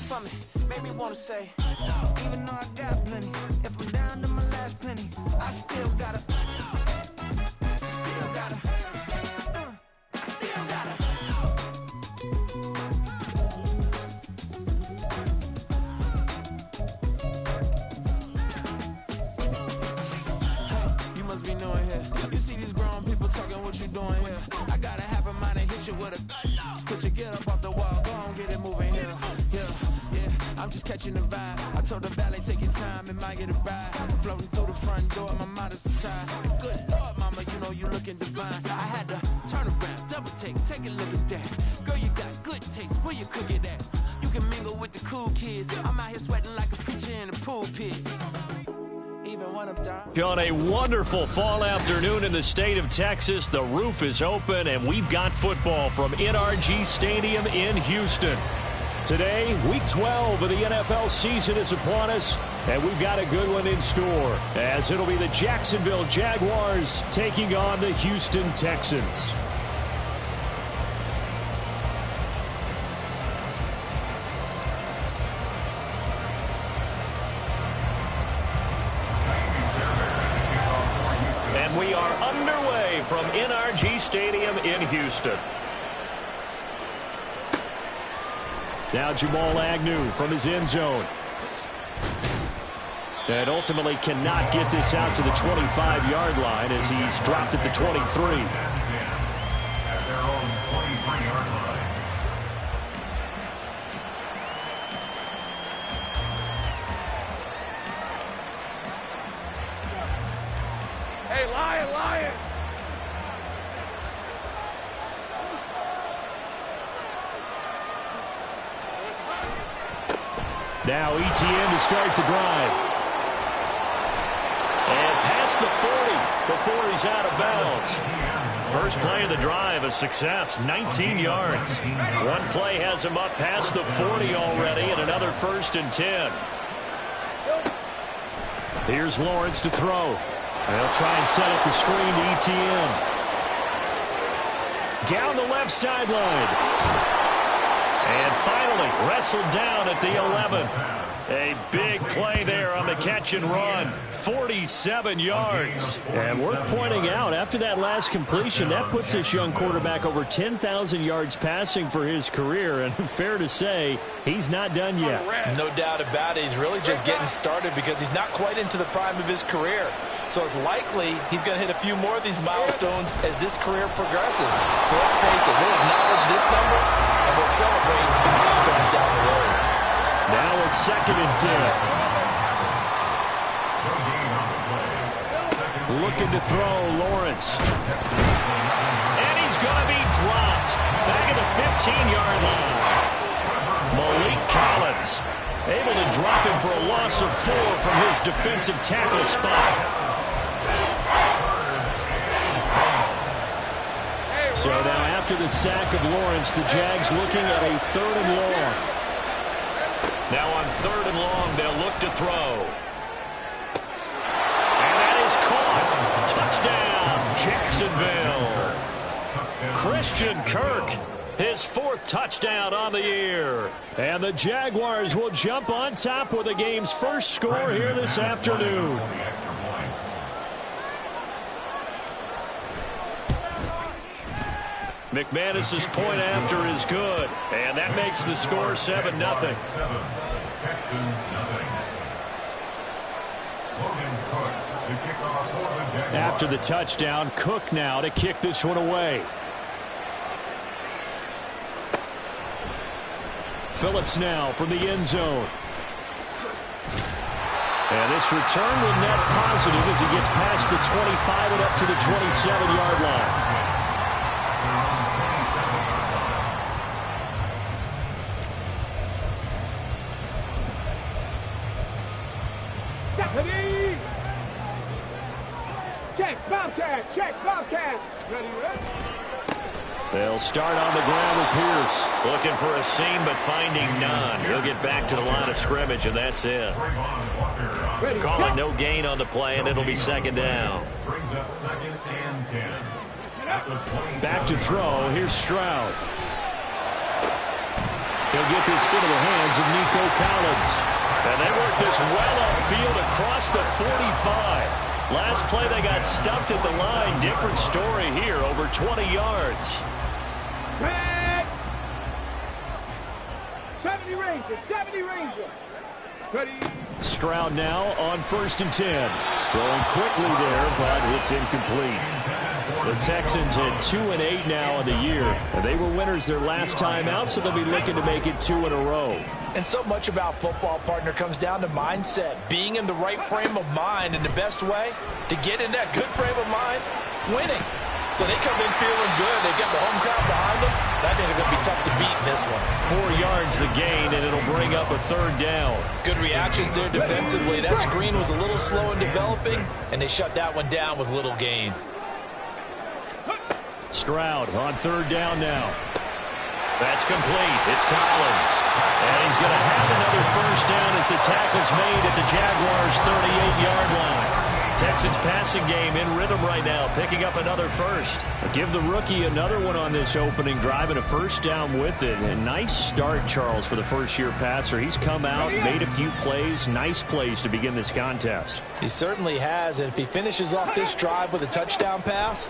for me, made me wanna say, even though I got plenty, if I'm down to my last penny, I still gotta, I still gotta. You must be new in here. You see these grown people talking, what you doing here? I got a half a mind to hit you with a spit you, get up off the wall, go on, get it moving here. Yeah, I'm just catching the vibe. I told the valet, take your time, it might get a ride. Floating through the front door, my mind is so tired. Good Lord, mama, you know you looking divine. I had to turn around, double take a look at that. Girl, you got good taste, where you cook it at? You can mingle with the cool kids. I'm out here sweating like a preacher in a pulpit. On a wonderful fall afternoon in the state of Texas, the roof is open and we've got football from NRG Stadium in Houston. Today, week 12 of the NFL season is upon us, and we've got a good one in store, as it'll be the Jacksonville Jaguars taking on the Houston Texans. We are underway from NRG Stadium in Houston. Now Jamal Agnew from his end zone. And ultimately cannot get this out to the 25-yard line as he's dropped at the 23. At their own 23-yard line. Hey, Lion! Now ETN to start the drive. And past the 40 before he's out of bounds. First play of the drive, a success, 19 yards. One play has him up past the 40 already, and another 1st and 10. Here's Lawrence to throw. They'll try and set up the screen to ETN. Down the left sideline. And finally wrestled down at the 11. A big play there on the catch and run. 47 yards. And worth pointing out, after that last completion, that puts this young quarterback over 10,000 yards passing for his career. And fair to say, he's not done yet. No doubt about it. He's really just getting started because he's not quite into the prime of his career. So it's likely he's going to hit a few more of these milestones as this career progresses. So let's face it, we'll acknowledge this number and we'll celebrate the milestones down the road. Now a 2nd and 10. Looking to throw, Lawrence. And he's going to be dropped. Back at the 15-yard line. Malik Collins able to drop him for a loss of 4 from his defensive tackle spot. So now after the sack of Lawrence, the Jags looking at a 3rd and long. Now on 3rd and long, they'll look to throw. And that is caught. Touchdown, Jacksonville. Christian Kirk, his 4th touchdown on the year. And the Jaguars will jump on top with the game's first score here this afternoon. McManus's point after is good, and that makes the score 7-0. After the touchdown, Cook now to kick this one away. Phillips now from the end zone. And this return will net positive as he gets past the 25 and up to the 27-yard line. Check, Bobcat. Ready? They'll start on the ground with Pierce. Looking for a seam, but finding none. He'll get back to the line of scrimmage, and that's it. Calling no gain on the play, and it'll be 2nd down. Brings up 2nd and 10. At the 27. Back to throw. Here's Stroud. He'll get this into the hands of Nico Collins. And they work this well upfield across the 45. Last play, they got stuffed at the line. Different story here, over 20 yards. 70 Ranger. 30. Stroud now on 1st and 10. Throwing quickly there, but it's incomplete. The Texans at 2-8 now in the year. And they were winners their last time out, so they'll be looking to make it 2 in a row. And so much about football, partner, comes down to mindset. Being in the right frame of mind, and the best way to get in that good frame of mind, winning. So they come in feeling good. They've got the home crowd behind them. And I think they're going to be tough to beat in this one. 4 yards the gain, and it'll bring up a 3rd down. Good reactions there defensively. That screen was a little slow in developing, and they shut that one down with little gain. Stroud on 3rd down now. That's complete. It's Collins. And he's going to have another 1st down as the tackle's made at the Jaguars' 38-yard line. Texans passing game in rhythm right now, picking up another 1st. Give the rookie another one on this opening drive and a 1st down with it. A nice start, Charles, for the first-year passer. He's come out, made a few plays, nice plays to begin this contest. He certainly has, and if he finishes off this drive with a touchdown pass,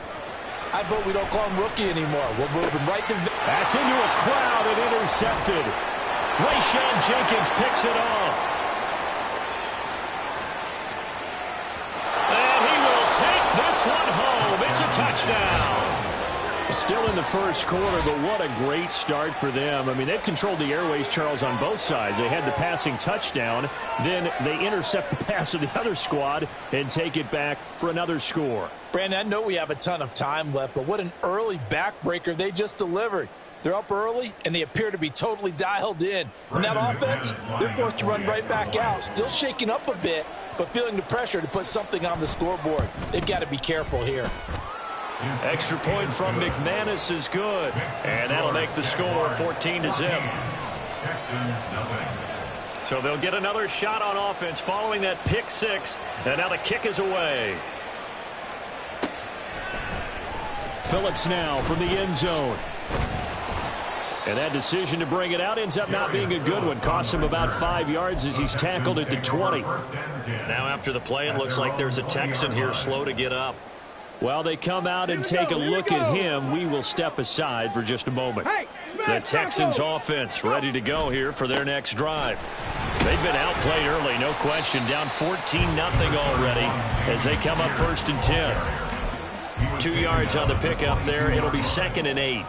I vote we don't call him rookie anymore. We'll move him right to... That's into a crowd and intercepted. Rayshawn Jenkins picks it off. This one home. It's a touchdown. Still in the first quarter, but what a great start for them. I mean, they've controlled the airways, Charles, on both sides. They had the passing touchdown. Then they intercept the pass of the other squad and take it back for another score. Brandon, I know we have a ton of time left, but what an early backbreaker they just delivered. They're up early, and they appear to be totally dialed in. And that offense, they're forced to run right back out. Still shaking up a bit, but feeling the pressure to put something on the scoreboard. They've got to be careful here. Extra point from McManus is good. And that'll make the score 14-0. So they'll get another shot on offense following that pick 6. And now the kick is away. Phillips now from the end zone. And that decision to bring it out ends up not being a good one. Costs him about 5 yards as he's tackled at the 20. Now after the play, it looks like there's a Texan here slow to get up. While they come out and take a look at him, we will step aside for just a moment. The Texans offense ready to go here for their next drive. They've been outplayed early, no question. Down 14-0 already as they come up 1st and 10. 2 yards on the pickup there. It'll be 2nd and 8.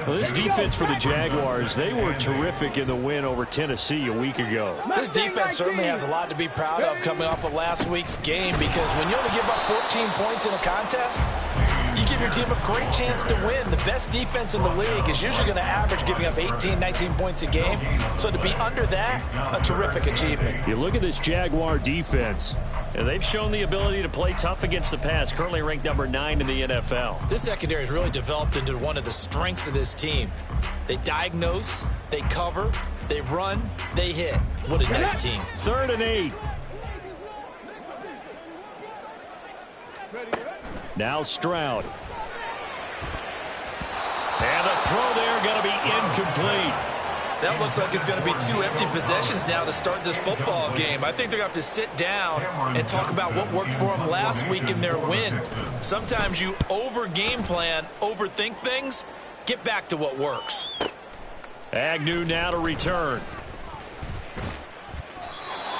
Well, this defense for the Jaguars, they were terrific in the win over Tennessee a week ago. This defense certainly has a lot to be proud of coming off of last week's game, because when you only give up 14 points in a contest, you give your team a great chance to win. The best defense in the league is usually going to average giving up 18, 19 points a game. So to be under that, a terrific achievement. You look at this Jaguar defense, and they've shown the ability to play tough against the pass, currently ranked number 9 in the NFL. This secondary has really developed into one of the strengths of this team. They diagnose, they cover, they run, they hit. What a nice team. 3rd and 8. Now Stroud. And the throw there going to be incomplete. That looks like it's going to be 2 empty possessions now to start this football game. I think they're going to have to sit down and talk about what worked for them last week in their win. Sometimes you over-game plan, overthink things. Get back to what works. Agnew now to return.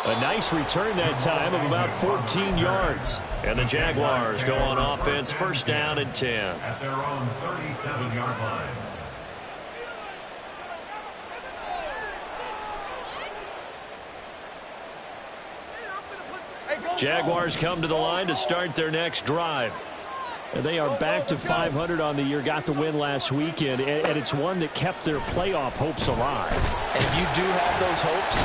A nice return that time of about 14 yards. And the Jaguars go on offense, 1st down and 10. At their own 37-yard line. Jaguars come to the line to start their next drive. And they are back to 500 on the year, got the win last weekend, and it's one that kept their playoff hopes alive. And if you do have those hopes,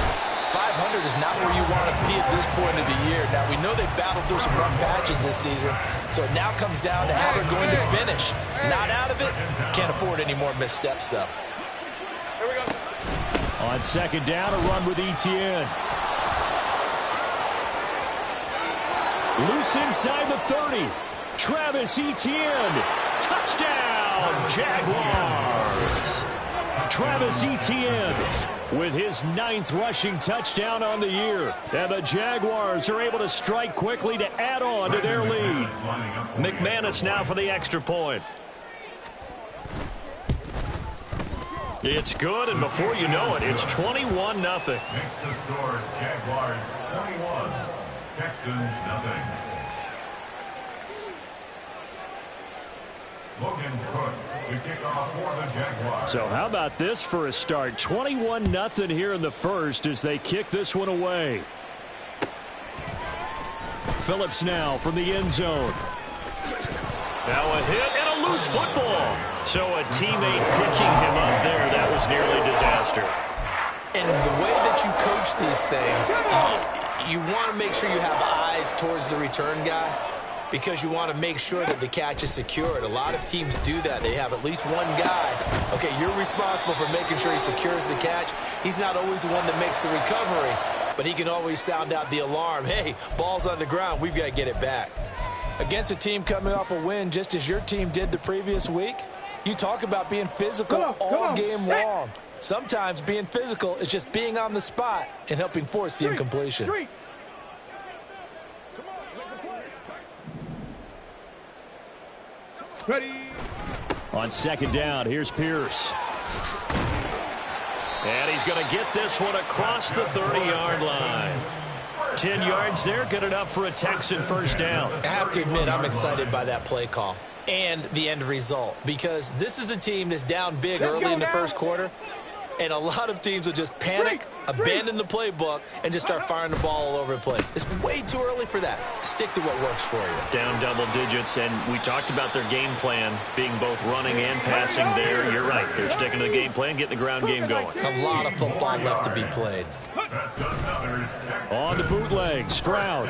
500 is not where you want to be at this point of the year. Now, we know they've battled through some rough patches this season, so it now comes down to how they're going to finish. Not out of it. Can't afford any more missteps, though. Here we go. On 2nd down, a run with Etienne. Loose inside the 30. Travis Etienne. Touchdown, Jaguars. Travis Etienne with his 9th rushing touchdown on the year. And the Jaguars are able to strike quickly to add on to their lead. McManus now for the extra point. It's good, and before you know it, it's 21-0. Next to score, Jaguars 21, Texans 0. Logan Cook to kick off for the Jaguars. So how about this for a start? 21-0 here in the first as they kick this one away. Phillips now from the end zone. Now a hit and a loose football. So a teammate picking him up there, that was nearly disaster. And the way that you coach these things, you want to make sure you have eyes towards the return guy because you want to make sure that the catch is secured. A lot of teams do that. They have at least one guy. Okay, you're responsible for making sure he secures the catch. He's not always the one that makes the recovery, but he can always sound out the alarm. Hey, ball's on the ground. We've got to get it back. Against a team coming off a win just as your team did the previous week, you talk about being physical all game long. Sometimes being physical is just being on the spot and helping force the incompletion. Ready. On second down, here's Pierce. And he's going to get this one across the 30-yard line. 10 yards there, good enough for a Texan first down. I have to admit, I'm excited by that play call and the end result because this is a team that's down big early in the first quarter, and a lot of teams will just panic, abandon the playbook, and just start firing the ball all over the place. It's way too early for that. Stick to what works for you. Down double digits, and we talked about their game plan being both running and passing there. You're right. They're sticking to the game plan, getting the ground game going. A lot of football left to be played. On the bootleg, Stroud.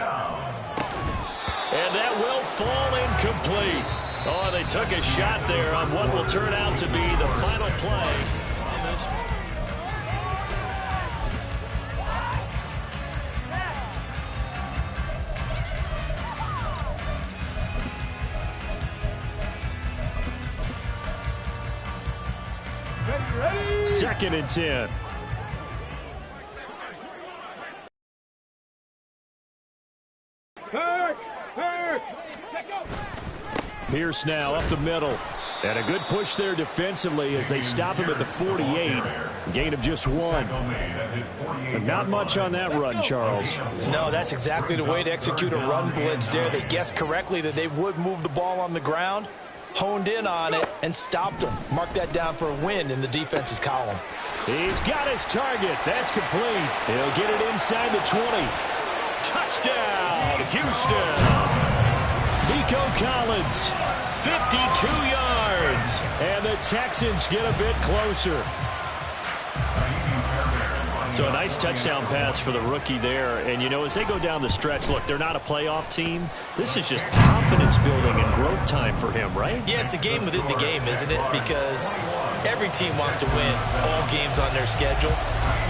And that will fall incomplete. Oh, they took a shot there on what will turn out to be the final play on this. Ready. 2nd and 10. Pierce now up the middle. And a good push there defensively as they stop him at the 48. Gain of just 1. But not much on that run, Charles. No, that's exactly the way to execute a run blitz there. They guessed correctly that they would move the ball on the ground, honed in on it, and stopped them. Mark that down for a win in the defense's column. He's got his target. That's complete. He'll get it inside the 20. Touchdown, Houston. Nico Collins, 52 yards. And the Texans get a bit closer. So a nice touchdown pass for the rookie there. And, you know, as they go down the stretch, look, they're not a playoff team. This is just confidence building and growth time for him, right? Yeah, it's a game within the game, isn't it? Because every team wants to win all games on their schedule.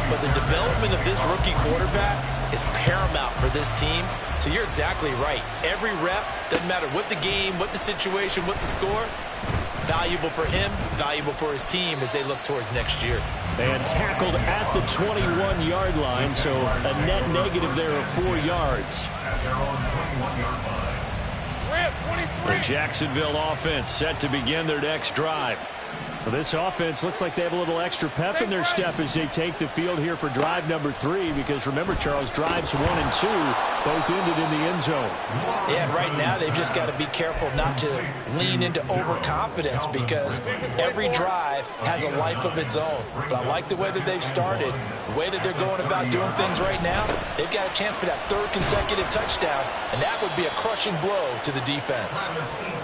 But the development of this rookie quarterback is paramount for this team. So you're exactly right. Every rep, doesn't matter what the game, what the situation, what the score, valuable for him, valuable for his team as they look towards next year. And tackled at the 21-yard line, so a net negative there of 4 yards. The Jacksonville offense set to begin their next drive. Well, this offense looks like they have a little extra pep in their step as they take the field here for drive number 3, because remember, Charles, drives 1 and 2 both ended in the end zone. Yeah, right now they've just got to be careful not to lean into overconfidence because every drive has a life of its own. But I like the way that they've started, the way that they're going about doing things right now. They've got a chance for that 3rd consecutive touchdown, and that would be a crushing blow to the defense.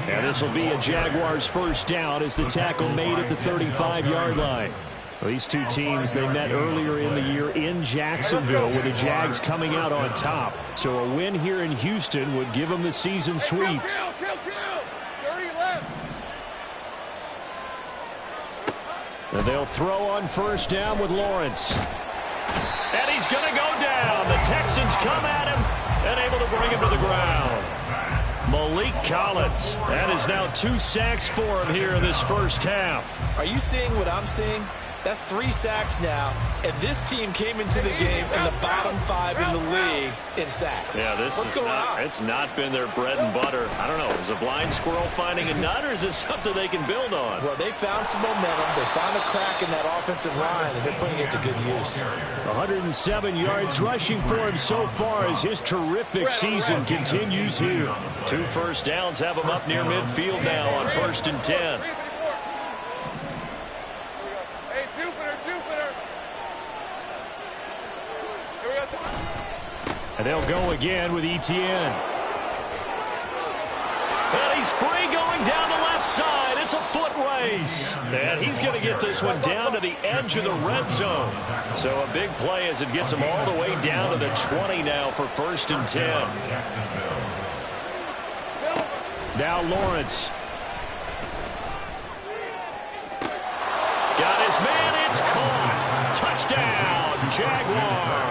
And this will be a Jaguars first down as the tackle made at the 35-yard line. Well, these two teams, they met earlier in the year in Jacksonville with the Jags coming out on top. So a win here in Houston would give them the season sweep. 30 left. And they'll throw on first down with Lawrence. And he's going to go down. The Texans come at him and able to bring him to the ground. Malik Collins. That is now 2 sacks for him here in this first half. Are you seeing what I'm seeing? That's 3 sacks now, and this team came into the game in the bottom 5 in the league in sacks. Yeah, what's going on? It's not been their bread and butter. I don't know. Is a blind squirrel finding a nut, or is this something they can build on? Well, they found some momentum. They found a crack in that offensive line, and they're putting it to good use. 107 yards rushing for him so far as his terrific season continues here. 2 first downs have him up near midfield now on 1st and 10. And they'll go again with Etienne. And he's free going down the left side. It's a foot race. And he's going to get this one down to the edge of the red zone. So a big play as it gets him all the way down to the 20 now for 1st and 10. Now Lawrence. Got his man. It's caught. Touchdown, Jaguars.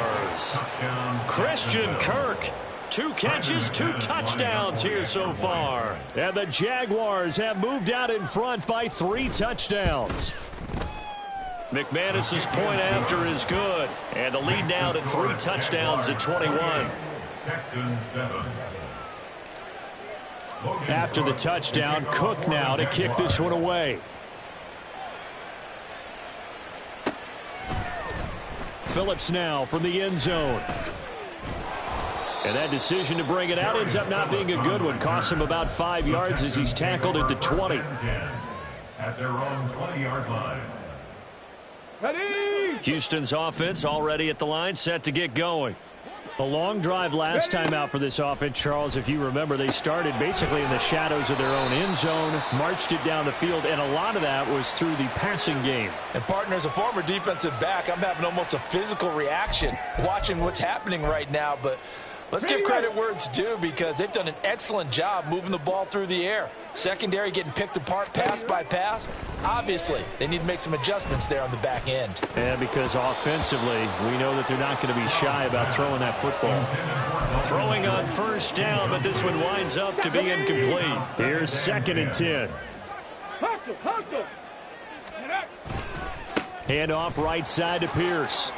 Christian Kirk. 2 catches, 2 touchdowns here so far. And the Jaguars have moved out in front by 3 touchdowns. McManus's point after is good. And the lead now to 3 touchdowns at 21. Texans 7. After the touchdown, Cook now to kick this one away. Phillips now from the end zone. And that decision to bring it out ends up not being a good one. Costs him about 5 yards as he's tackled at the 20. At their own 20-yard line. Houston's offense already at the line, set to get going. A long drive last time out for this offense, Charles. If you remember, they started basically in the shadows of their own end zone, marched it down the field, and a lot of that was through the passing game. And, partner, as a former defensive back, I'm having almost a physical reaction watching what's happening right now. But let's give credit where it's due because they've done an excellent job moving the ball through the air. Secondary getting picked apart pass by pass. Obviously, they need to make some adjustments there on the back end. And because offensively, we know that they're not going to be shy about throwing that football. Throwing on 1st down, but this one winds up to be incomplete. Here's 2nd and 10. Hand off right side to Pierce.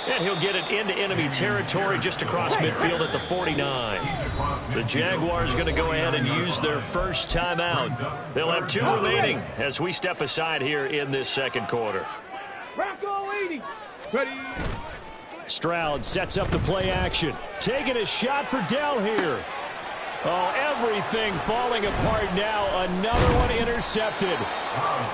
And he'll get it into enemy territory just across midfield at the 49. The Jaguars going to go ahead and use their first timeout. They'll have 2 remaining as we step aside here in this 2nd quarter. Stroud sets up the play action. Taking a shot for Dell here. Oh, everything falling apart now. Another one intercepted.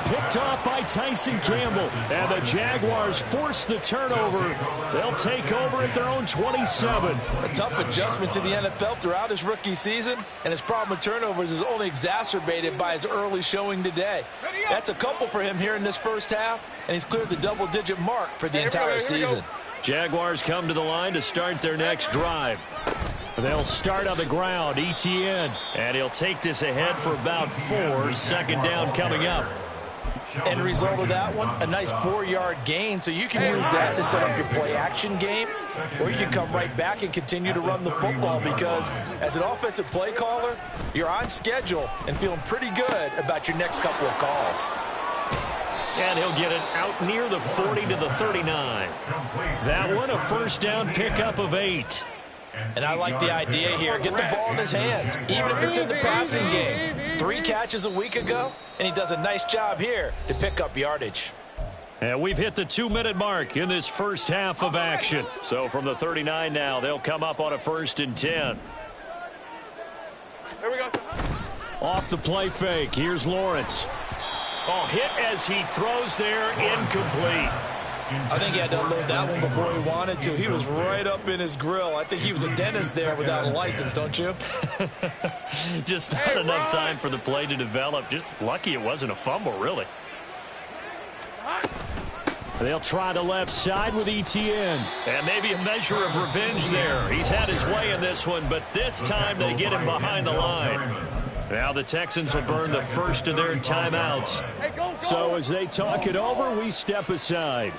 Picked off by Tyson Campbell. And the Jaguars force the turnover. They'll take over at their own 27. A tough adjustment to the NFL throughout his rookie season, and his problem with turnovers is only exacerbated by his early showing today. That's a couple for him here in this first half, and he's cleared the double-digit mark for the entire season. Jaguars come to the line to start their next drive. They'll start on the ground. Etienne. And he'll take this ahead for about 4. 2nd down coming up. End result of that one, a nice 4-yard gain. So you can use that to set up your play action game, or you can come right back and continue to run the football because as an offensive play caller, you're on schedule and feeling pretty good about your next couple of calls. And he'll get it out near the 40 to the 39. That one, a 1st down pickup of 8. And I like the idea here. Get the ball in his hands, even if it's in the passing game. 3 catches a week ago, and he does a nice job here to pick up yardage. And we've hit the 2-minute mark in this first half of action. So from the 39 now, they'll come up on a 1st and 10. Here we go. Off the play fake. Here's Lawrence. Oh, hit as he throws there, incomplete. I think he had to unload that one before he wanted to. He was right up in his grill. I think he was a dentist there without a license, don't you? Just not enough time for the play to develop. Just lucky it wasn't a fumble, really. They'll try the left side with Etienne. And maybe a measure of revenge there. He's had his way in this one, but this time they get him behind the line. Now the Texans will burn the first of their timeouts. So as they talk it over, we step aside.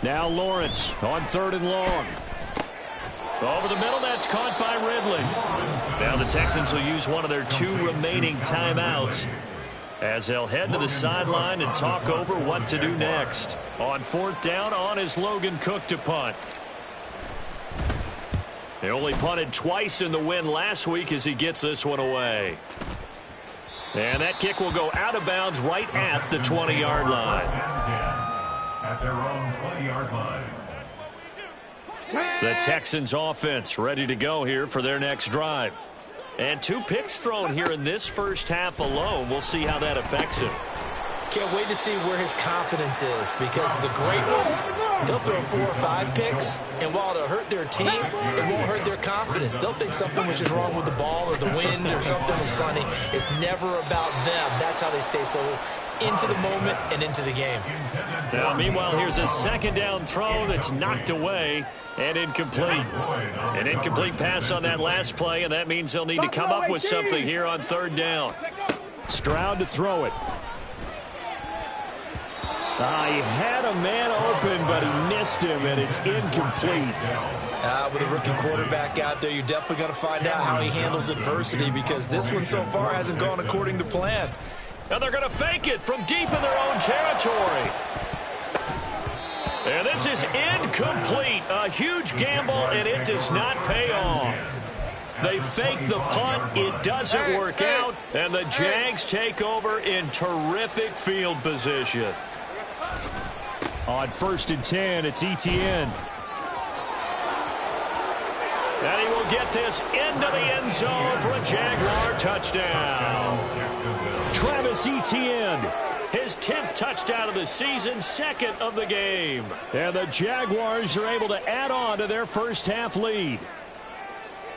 Now Lawrence on 3rd and long. Over the middle, that's caught by Ridley. Now the Texans will use one of their 2 remaining timeouts as they'll head to the sideline and talk over what to do next. On 4th down, on is Logan Cook to punt. He only punted twice in the win last week as he gets this one away. And that kick will go out of bounds right at the 20-yard line. At their own 20-yard line. The Texans offense ready to go here for their next drive. And 2 picks thrown here in this first half alone. We'll see how that affects him. Can't wait to see where his confidence is, because the great ones, they'll throw 4 or 5 picks, and while it'll hurt their team, it won't hurt their confidence. They'll think something was just wrong with the ball or the wind or something was funny. It's never about them. That's how they stay so into the moment and into the game. Now, meanwhile, here's a 2nd down throw that's knocked away and incomplete. An incomplete pass on that last play, and that means they'll need to come up with something here on 3rd down. Stroud to throw it. He had a man open, but he missed him, and it's incomplete. With a rookie quarterback out there, you're definitely going to find out how he handles adversity, because this one so far hasn't gone according to plan. And they're going to fake it from deep in their own territory. And this is incomplete. A huge gamble, and it does not pay off. They fake the punt. It doesn't work out, and the Jags take over in terrific field position. On 1st and 10, it's Etienne. And he will get this into the end zone for a Jaguar touchdown. Travis Etienne, his 10th touchdown of the season, 2nd of the game. And the Jaguars are able to add on to their first half lead.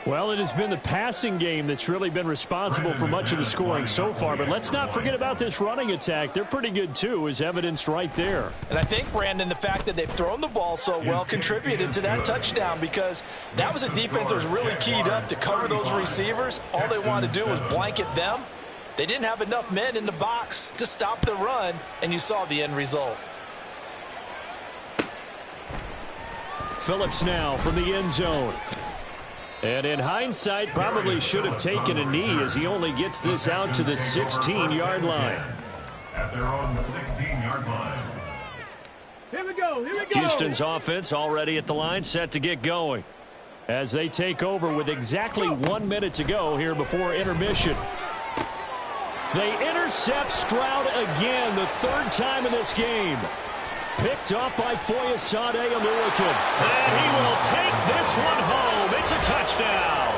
Well, it has been the passing game that's really been responsible for much of the scoring so far. But let's not forget about this running attack. They're pretty good, too, as evidenced right there. And I think, Brandon, the fact that they've thrown the ball so well contributed to that touchdown, because that was a defense that was really keyed up to cover those receivers. All they wanted to do was blanket them. They didn't have enough men in the box to stop the run, and you saw the end result. Phillips now from the end zone. And in hindsight, probably should have taken a knee, as he only gets this out to the 16-yard line. At their own 16-yard line. Here we go. Houston's offense already at the line, set to get going. As they take over with exactly 1 minute to go here before intermission. They intercept Stroud again, the 3rd time in this game. Picked up by Foyesade Oluokun. And he will take this one home. It's a touchdown.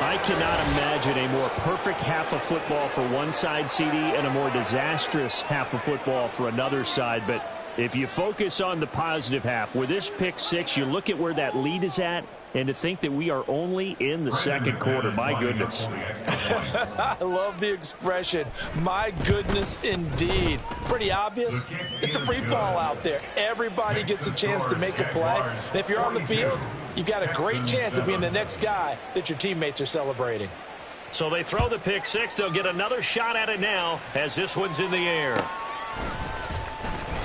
I cannot imagine a more perfect half of football for one side, CD, and a more disastrous half of football for another side. But if you focus on the positive half, with this pick 6, you look at where that lead is at, and to think that we are only in the 2nd quarter. My goodness. I love the expression, my goodness indeed. Pretty obvious. It's a free fall out there. Everybody gets a chance to make a play. And if you're on the field, you've got a great chance of being the next guy that your teammates are celebrating. So they throw the pick 6. They'll get another shot at it now as this one's in the air.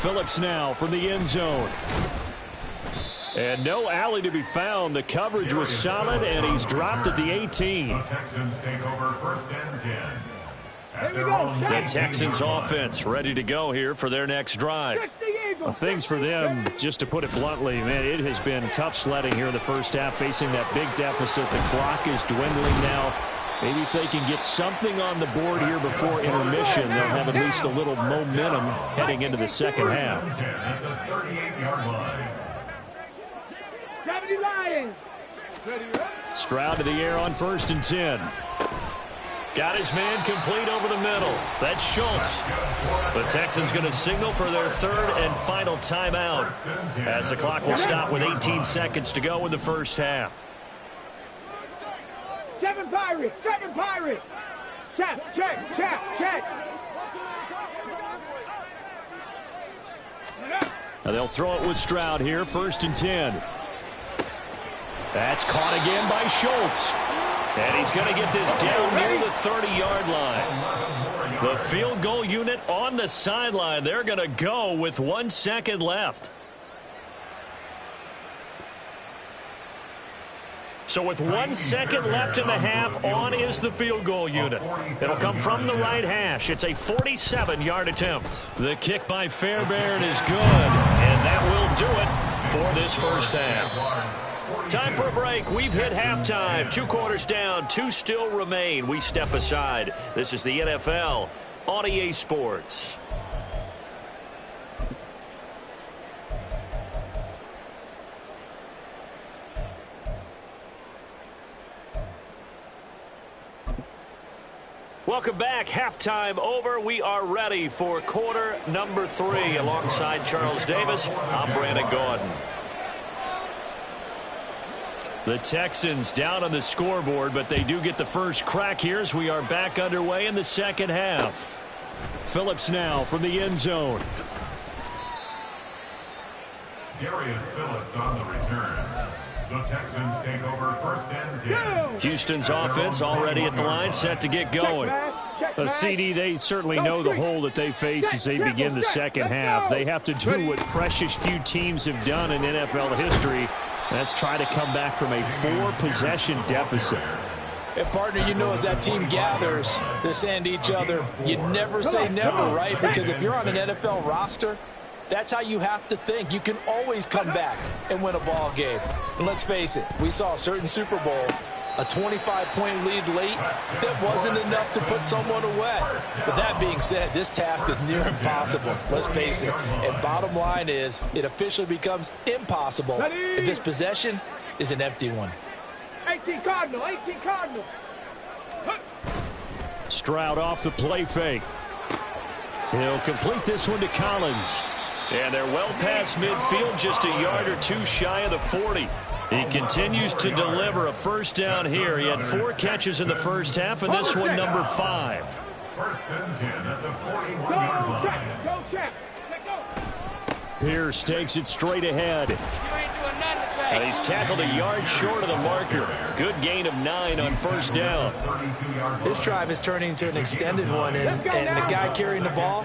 Phillips now from the end zone. And no alley to be found. The coverage was solid, and he's dropped at the 18. The Texans take over 1st and 10. At their own The Texans offense ready to go here for their next drive. Well, things for them, just to put it bluntly, man, it has been tough sledding here in the first half, facing that big deficit. The clock is dwindling now. Maybe if they can get something on the board here before intermission, they'll have at least a little momentum heading into the second half. At the 38-yard line. Stroud to the air on 1st and 10. Got his man complete over the middle. That's Schultz. The Texans going to signal for their 3rd and final timeout as the clock will stop with 18 seconds to go in the first half. 7 Pirates. Check. Now they'll throw it with Stroud here, 1st and 10. That's caught again by Schultz. And he's going to get this down near the 30-yard line. The field goal unit on the sideline. They're going to go with 1 second left. So with 1 second left in the half, on is the field goal unit. It'll come from the right hash. It's a 47-yard attempt. The kick by Fairbairn is good, and that will do it for this first half. Time for a break. We've hit halftime. 2 quarters down, 2 still remain. We step aside. This is the NFL on EA Sports. Welcome back. Halftime over. We are ready for quarter number 3. Alongside Charles Davis, I'm Brandon Gaudin. The Texans down on the scoreboard, but they do get the first crack here as we are back underway in the second half. Phillips now from the end zone. Darius Phillips on the return. The Texans take over first and 10. Houston's offense already at the line, set to get going. CD, they certainly know the hole that they face as they begin the second half. They have to do what precious few teams have done in NFL history. That's try to come back from a 4-possession deficit. And, partner, you know, as that team gathers, they're saying to each other, you never say never, right? Because if you're on an NFL roster, that's how you have to think. You can always come back and win a ball game. And let's face it, we saw a certain Super Bowl, a 25-point lead late, that wasn't enough to put someone away. But that being said, this task is near impossible. Let's face it. And bottom line is, it officially becomes impossible if this possession is an empty one. 18 Cardinal, 18 Cardinal. Stroud off the play fake. He'll complete this one to Collins. And they're well past midfield, just a yard or 2 shy of the 40. He continues to deliver a first down here. He had 4 catches in the first half, and this one number 5. First and 10 at the 41-yard line. Go check. Pierce takes it straight ahead. And he's tackled a yard short of the marker. Good gain of 9 on first down. This drive is turning into an extended one, and the guy carrying the ball,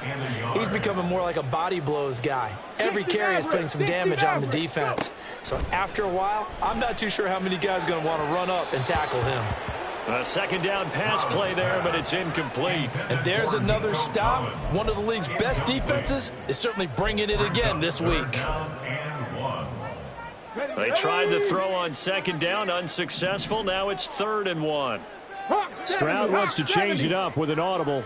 he's becoming more like a body blows guy. Every carry is putting some damage on the defense. So after a while, I'm not too sure how many guys are going to want to run up and tackle him. A second down pass play there, but it's incomplete. And there's another stop. One of the league's best defenses is certainly bringing it again this week. They tried the throw on second down, unsuccessful. Now it's 3rd and 1. Stroud wants to change it up with an audible.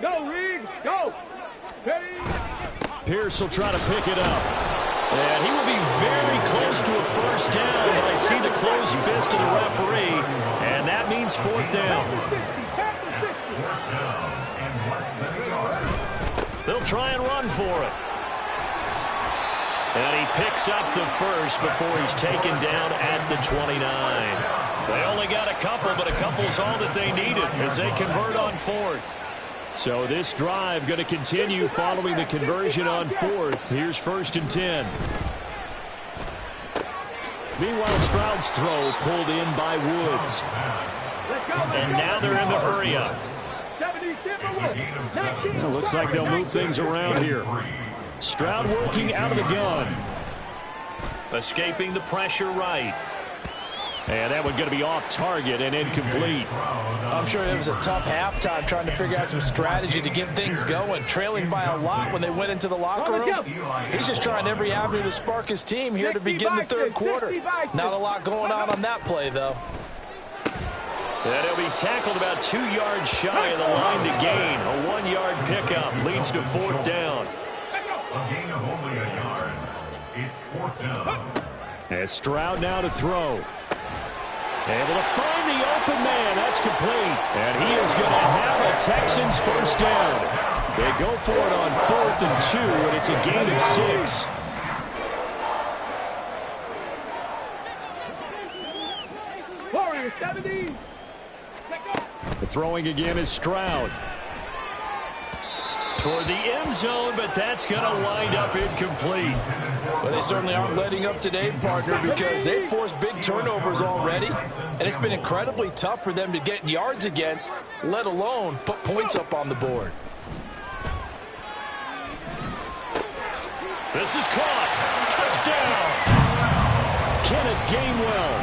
Go, Reed, go. Pierce will try to pick it up. And he will be very close to a first down, but I see the closed fist of the referee, and that means 4th down. They'll try and run for it. And he picks up the first before he's taken down at the 29. They only got a couple, but a couple's all that they needed as they convert on 4th. So this drive going to continue following the conversion on 4th. Here's 1st and 10. Meanwhile, Stroud's throw pulled in by Woods. And now they're in the hurry-up. It looks like they'll move things around here. Stroud working out of the gun. Escaping the pressure right. And that one going to be off target and incomplete. I'm sure it was a tough halftime trying to figure out some strategy to get things going. Trailing by a lot when they went into the locker room. He's just trying every avenue to spark his team here to begin the 3rd quarter. Not a lot going on that play, though. And he'll be tackled about 2 yards shy of the line to gain. A 1-yard pickup leads to 4th down. A gain of only a yard. It's 4th down. As Stroud now to throw. Able to find the open man. That's complete. And he is going to have a Texans first down. They go for it on 4th and 2, and it's a gain of 6. Warriors 70. The throwing again is Stroud. Toward the end zone, but that's going to wind up incomplete. Well, they certainly aren't letting up today, partner, because they've forced big turnovers already, and it's been incredibly tough for them to get yards against, let alone put points up on the board. This is caught. Touchdown. Kenneth Gainwell.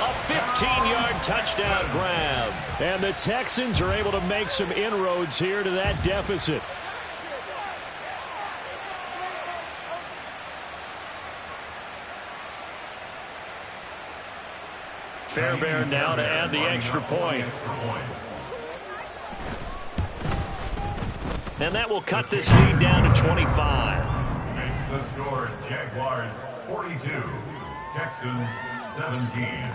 A 15-yard touchdown grab. And the Texans are able to make some inroads here to that deficit. Fairbairn now to add the extra point. And that will cut this lead down to 25. Makes the score Jaguars 42, Texans 17.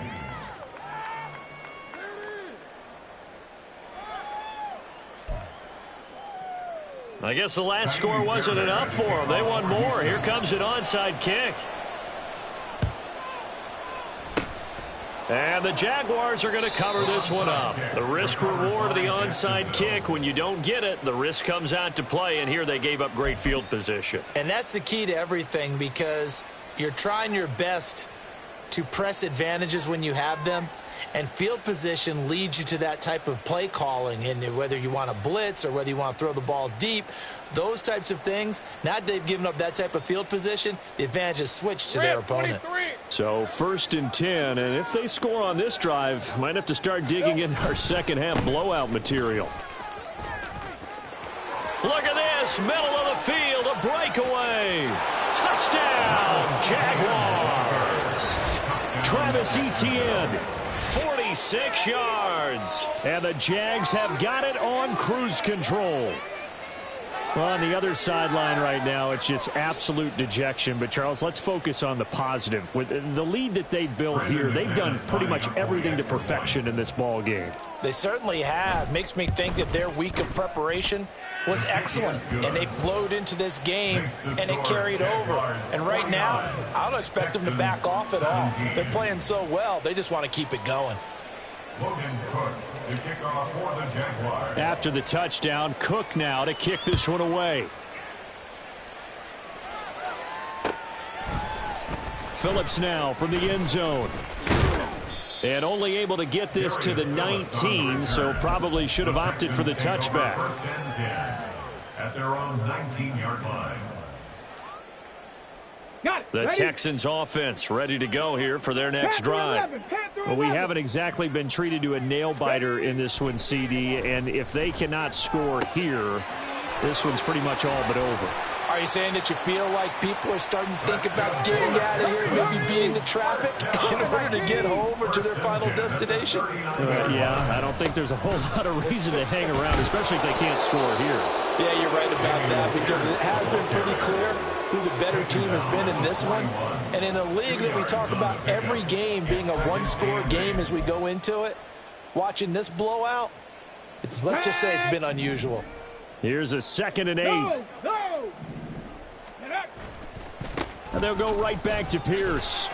I guess the last score wasn't enough for them. They want more. Here comes an onside kick. And the Jaguars are going to cover this one up. The risk-reward of the onside kick, when you don't get it, the risk comes out to play, and here they gave up great field position. And that's the key to everything, because you're trying your best to press advantages when you have them, and field position leads you to that type of play calling, and whether you want to blitz or whether you want to throw the ball deep, those types of things. Now that they've given up that type of field position, the advantage is switched to their opponent. So 1st and 10, and if they score on this drive, might have to start digging in our second half blowout material. Look at this, middle of the field, a breakaway. Touchdown, Jaguars. Travis Etienne. 46 yards. And the Jags have got it on cruise control. Well, on the other sideline right now, it's just absolute dejection. But, Charles, let's focus on the positive. With the lead that they built here, they've done pretty much everything to perfection in this ball game. They certainly have. Makes me think that their week of preparation was excellent. And they flowed into this game, and it carried over. And right now, I don't expect them to back off at all. They're playing so well, they just want to keep it going. Logan Cook to kick off for the Jaguars. After the touchdown, Cook now to kick this one away. Phillips now from the end zone. And only able to get this to the 19, so probably should have opted for the touchback. 1st and 10 at their own 19-yard line. The Texans offense ready to go here for their next drive. Well, we haven't exactly been treated to a nail-biter in this one, CD, and if they cannot score here, this one's pretty much all but over. Are you saying that you feel like people are starting to think about getting out of here, maybe beating the traffic in order to get home or to their final destination? Yeah, I don't think there's a whole lot of reason to hang around, especially if they can't score here. Yeah, you're right about that, because it has been pretty clear who the better team has been in this one. And in a league that we talk about every game being a one-score game as we go into it, watching this blowout, let's just say it's been unusual. Here's a 2nd and 8. And they'll go right back to Pierce.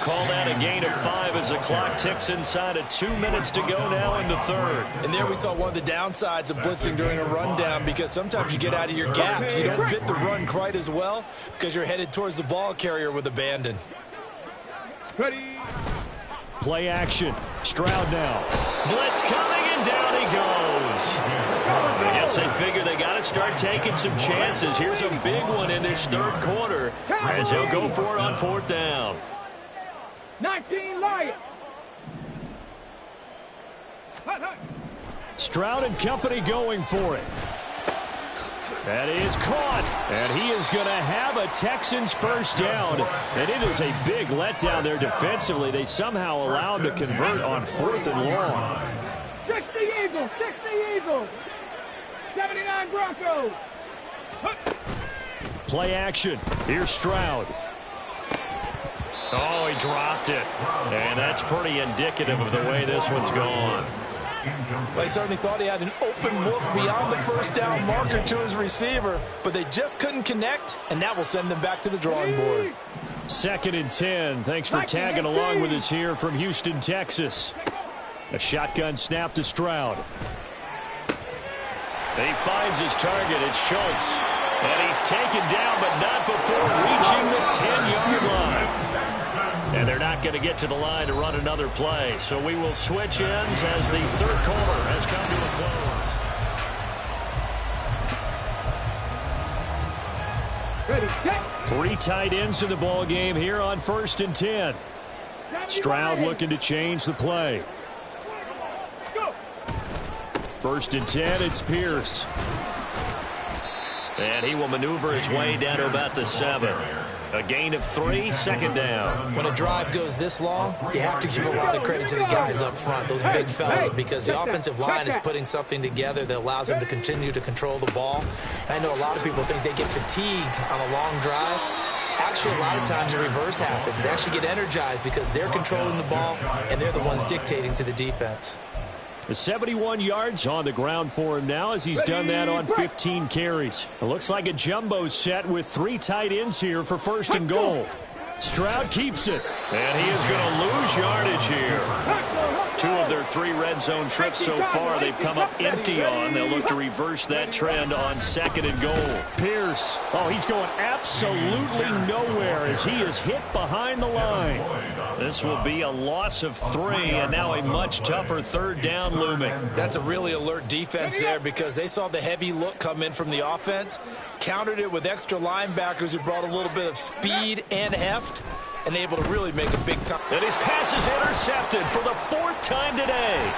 Called out a gain of 5 as the clock ticks inside of 2 minutes to go now in the 3rd. And there we saw one of the downsides of blitzing during a rundown, because sometimes you get out of your gaps. You don't fit the run quite as well because you're headed towards the ball carrier with abandon. Ready. Play action. Stroud now. Blitz coming, and down he goes. I guess they figure they got to start taking some chances. Here's a big one in this 3rd quarter as he'll go for it on 4th down. 19 Lions. Stroud and company going for it. That is caught, and he is going to have a Texans 1st down, and it is a big letdown there defensively. They somehow allowed to convert on 4th and long. 60 Eagles, 60 Eagles. 79 Broncos. Play action. Here's Stroud. Oh, he dropped it. And that's pretty indicative of the way this one's gone. They certainly thought he had an open look beyond the 1st down marker to his receiver, but they just couldn't connect, and that will send them back to the drawing board. 2nd and 10. Thanks for tagging along with us here from Houston, Texas. A shotgun snap to Stroud. He finds his target. It's Schultz. And he's taken down, but not before reaching the 10-yard line. And they're not going to get to the line to run another play. So we will switch ends as the 3rd quarter has come to a close. Ready, set. 3 tight ends in the ball game here on 1st and 10. Stroud looking to change the play. Go. 1st and 10, it's Pierce. And he will maneuver his way down to about the 7. A gain of 3, 2nd down. When a drive goes this long, you have to give a lot of credit to the guys up front, those big fellas, because the offensive line is putting something together that allows them to continue to control the ball. And I know a lot of people think they get fatigued on a long drive. Actually, a lot of times the reverse happens. They actually get energized because they're controlling the ball, and they're the ones dictating to the defense. The 71 yards on the ground for him now as he's done that on 15 carries. It looks like a jumbo set with 3 tight ends here for 1st and goal. Stroud keeps it. And he is going to lose yardage here. 2 of their 3 red zone trips so far they've come up empty on. They'll look to reverse that trend on 2nd and goal. Pierce. Oh, he's going absolutely nowhere as he is hit behind the line. This will be a loss of 3, and now a much tougher 3rd down looming. That's a really alert defense there because they saw the heavy look come in from the offense, countered it with extra linebackers who brought a little bit of speed and heft, and able to really make a big time. And his pass is intercepted for the 4th time today.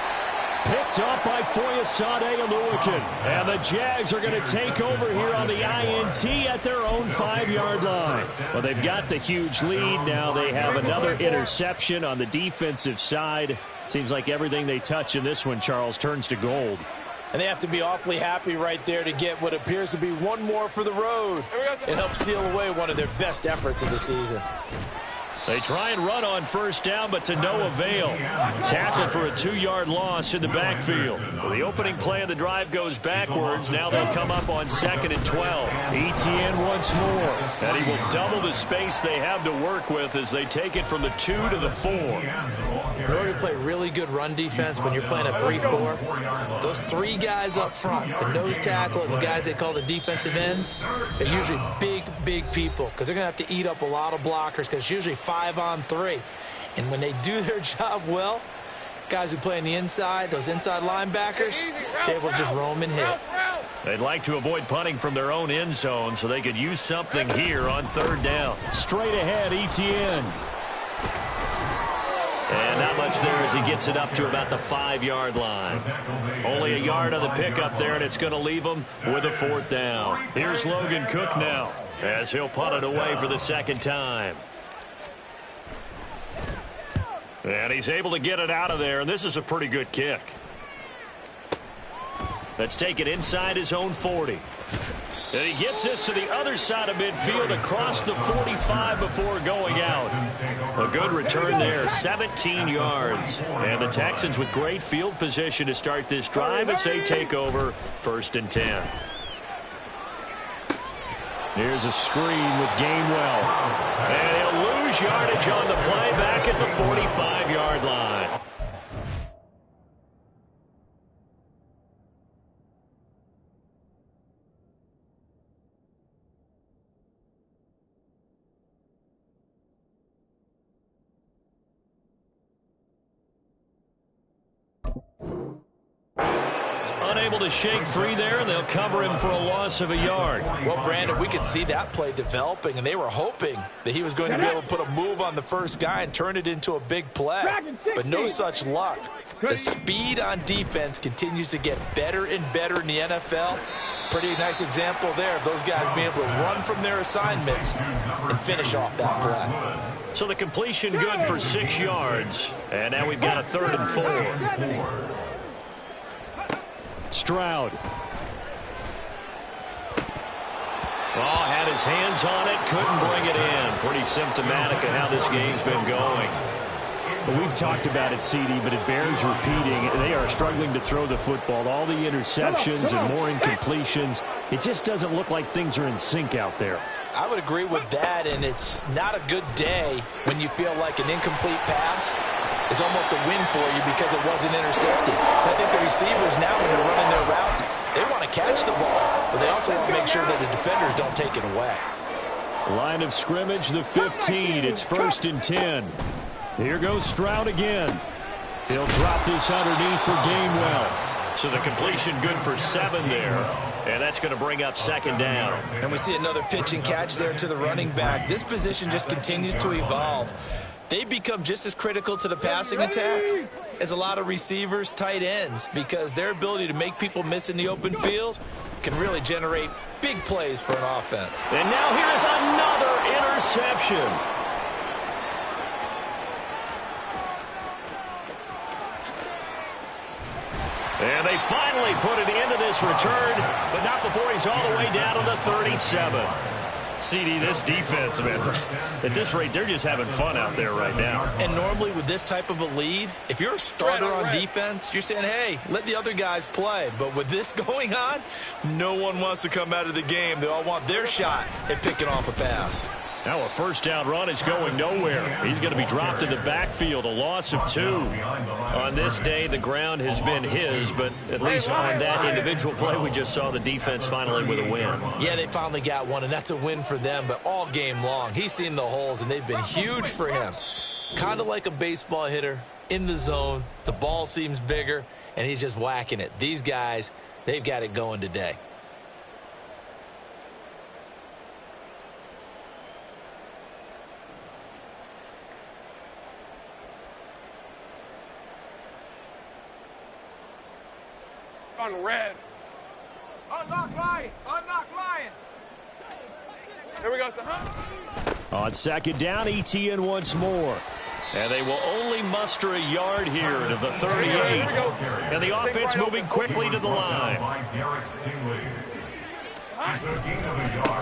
Picked up by Foyesade Oluokun. And the Jags are going to take over here on the INT at their own 5-yard line. Well, they've got the huge lead. Now they have another interception on the defensive side. Seems like everything they touch in this one, Charles, turns to gold. And they have to be awfully happy right there to get what appears to be one more for the road and help seal away one of their best efforts of the season. They try and run on 1st down, but to no avail. Tackled for a 2-yard loss in the backfield. So the opening play of the drive goes backwards. Now they'll come up on 2nd and 12. ETN once more. And he will double the space they have to work with as they take it from the 2 to the 4. In order to play really good run defense when you're playing a 3-4, those 3 guys up front, the nose tackle and the guys they call the defensive ends, are usually big people because they're going to have to eat up a lot of blockers because it's usually 5-on-3. And when they do their job well, guys who play on the inside, those inside linebackers, they will just roam and hit. They'd like to avoid punting from their own end zone so they could use something here on 3rd down. Straight ahead, ETN. And not much there as he gets it up to about the 5-yard line. Only a yard on the pickup there, and it's going to leave him with a 4th down. Here's Logan Cook now as he'll punt it away for the 2nd time. And he's able to get it out of there, and this is a pretty good kick. Let's take it inside his own 40. And he gets this to the other side of midfield across the 45 before going out. A good return there, 17 yards. And the Texans with great field position to start this drive as they take over 1st and 10. Here's a screen with Gainwell. And he'll lose yardage on the play back at the 45-yard line. Unable to shake free there, and they'll cover him for a loss of a yard. Well, Brandon, we could see that play developing, and they were hoping that he was going to be able to put a move on the first guy and turn it into a big play. But no such luck. The speed on defense continues to get better and better in the NFL. Pretty nice example there of those guys being able to run from their assignments and finish off that play. So the completion good for 6 yards. And now we've got a 3rd and 4. Stroud. Oh, had his hands on it, couldn't bring it in. Pretty symptomatic of how this game's been going. Well, we've talked about it, CD, but it bears repeating. They are struggling to throw the football. All the interceptions and more incompletions. It just doesn't look like things are in sync out there. I would agree with that, and it's not a good day when you feel like an incomplete pass is almost a win for you because it wasn't intercepted. I think the receivers now, when they're running their routes, they want to catch the ball, but they also want to make sure that the defenders don't take it away. Line of scrimmage, the 15. It's 1st and 10. Here goes Stroud again. He'll drop this underneath for Gainwell. So the completion good for 7 there. And that's going to bring up second down. And we see another pitch and catch there to the running back. This position just continues to evolve. They become just as critical to the passing attack as a lot of receivers, tight ends, because their ability to make people miss in the open field can really generate big plays for an offense. And now here's another interception. And they finally put it into this return, but not before he's all the way down to the 37. CD, this defense, man, at this rate, they're just having fun out there right now. And normally with this type of a lead, if you're a starter on defense, you're saying, hey, let the other guys play. But with this going on, no one wants to come out of the game. They all want their shot at picking off a pass. Now a first down run is going nowhere. He's going to be dropped in the backfield, a loss of 2. On this day, the ground has been his, but at least on that individual play, we just saw the defense finally with a win. Yeah, they finally got one, and that's a win for them, but all game long, he's seen the holes, and they've been huge for him. Kind of like a baseball hitter in the zone. The ball seems bigger, and he's just whacking it. These guys, they've got it going today. On red. Unlock Lion. Unlock Lion. Here we go, son. On second down, ETN once more. And they will only muster a yard here to the 38. And the offense moving quickly to the line.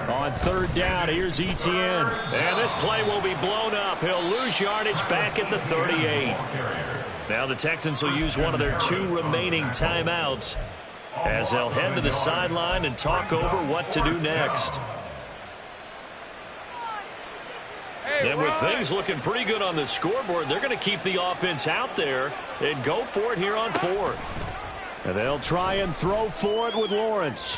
On third down, here's ETN. And this play will be blown up. He'll lose yardage back at the 38. Now the Texans will use one of their 2 remaining timeouts as they'll head to the sideline and talk over what to do next. And with things looking pretty good on the scoreboard, they're going to keep the offense out there and go for it here on 4th. And they'll try and throw for it with Lawrence.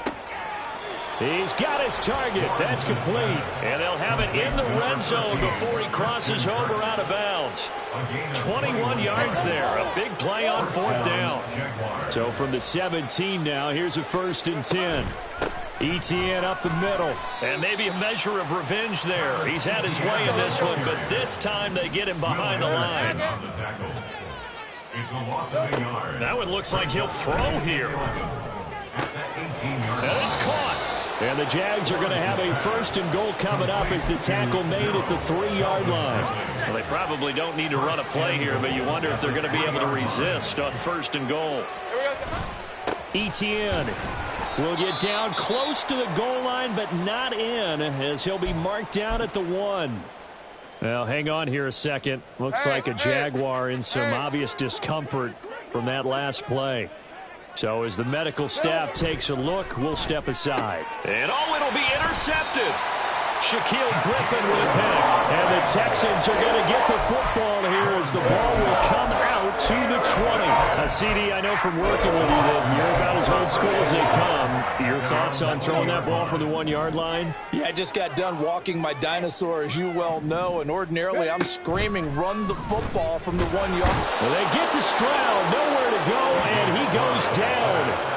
He's got his target. That's complete. And they'll have it in the red zone before he crosses over out of bounds. 21 yards there. A big play on 4th down. So from the 17 now, here's a 1st and 10. ETN up the middle. And maybe a measure of revenge there. He's had his way in this one, but this time they get him behind the line. That one looks like he'll throw here. And it's caught. And the Jags are going to have a 1st and goal coming up as the tackle made at the 3-yard line. Well, they probably don't need to run a play here, but you wonder if they're going to be able to resist on 1st and goal. ETN will get down close to the goal line, but not in, as he'll be marked down at the 1. Now, hang on here a second. Looks like a Jaguar in some obvious discomfort from that last play. So as the medical staff takes a look, we'll step aside. And it'll be intercepted. Shaquille Griffin with a pick. And the Texans are going to get the football here as the ball will come out to the 20. CD, I know from working with you that you're about as old school as they come. Your thoughts on throwing that ball from the 1-yard line? Yeah, I just got done walking my dinosaur, as you well know, and ordinarily I'm screaming, run the football from the 1 yard. Well, they get to Stroud, nowhere to go, and he goes down.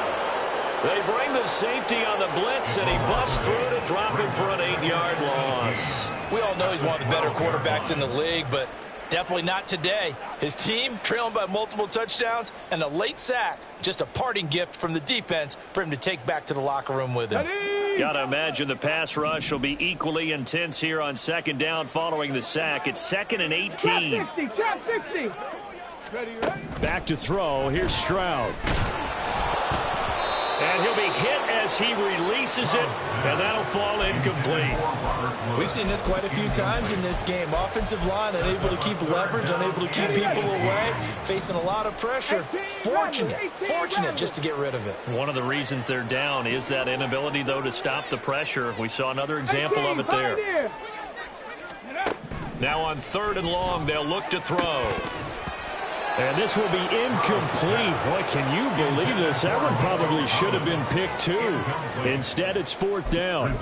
They bring the safety on the blitz, and he busts through to drop him for an 8-yard loss. We all know he's one of the better quarterbacks in the league, but definitely not today. His team trailing by multiple touchdowns, and a late sack, just a parting gift from the defense for him to take back to the locker room with him. Gotta imagine the pass rush will be equally intense here on 2nd down following the sack. It's 2nd and 18. Trap 60. Ready? Back to throw. Here's Stroud. And he'll be hit as he releases it, and that'll fall incomplete. We've seen this quite a few times in this game. Offensive line unable to keep leverage, unable to keep people away, facing a lot of pressure. Fortunate just to get rid of it. One of the reasons they're down is that inability, though, to stop the pressure. We saw another example of it there. Now on 3rd and long, they'll look to throw. And this will be incomplete. Boy, can you believe this? That one probably should have been picked too. Instead, it's 4th down.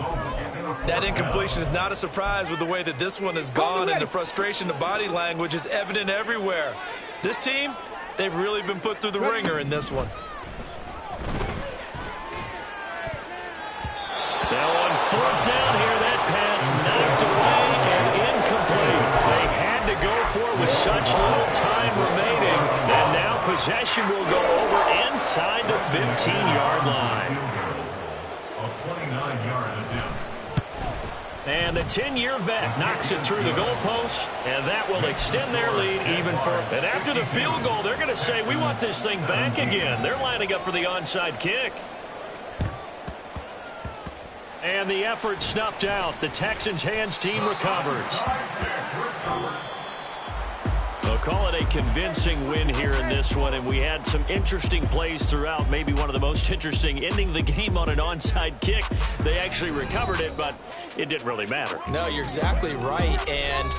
That incompletion is not a surprise with the way that this one has gone, and the frustration, the body language is evident everywhere. This team, they've really been put through the ringer in this one. fourth down here. That pass knocked away and incomplete. They had to go for it with such little time remaining. And now possession will go over inside the 15-yard line. A 29-yard attempt. And the 10-year vet knocks it through the goalpost, and that will extend their lead even further. And after the field goal, they're going to say, we want this thing back again. They're lining up for the onside kick. And the effort snuffed out. The Texans' hands team recovers. They'll call it a convincing win here in this one, and we had some interesting plays throughout. Maybe one of the most interesting, ending the game on an onside kick. They actually recovered it, but it didn't really matter. No, you're exactly right, and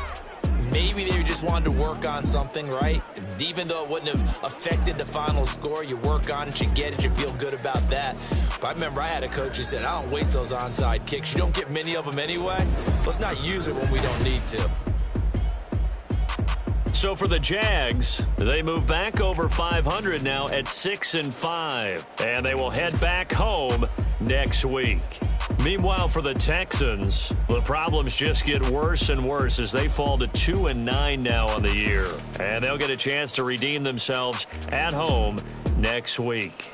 maybe they just wanted to work on something, right? Even though it wouldn't have affected the final score, you work on it, you get it, you feel good about that. But I remember I had a coach who said, I don't waste those onside kicks. You don't get many of them anyway. Let's not use it when we don't need to. So for the Jags, they move back over 500 now at 6-5, and they will head back home next week. Meanwhile, for the Texans, the problems just get worse and worse as they fall to 2-9 now on the year, and they'll get a chance to redeem themselves at home next week.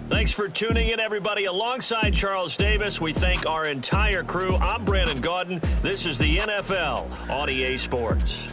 Thanks for tuning in, everybody. Alongside Charles Davis, we thank our entire crew. I'm Brandon Gaudin. This is the NFL on EA Sports.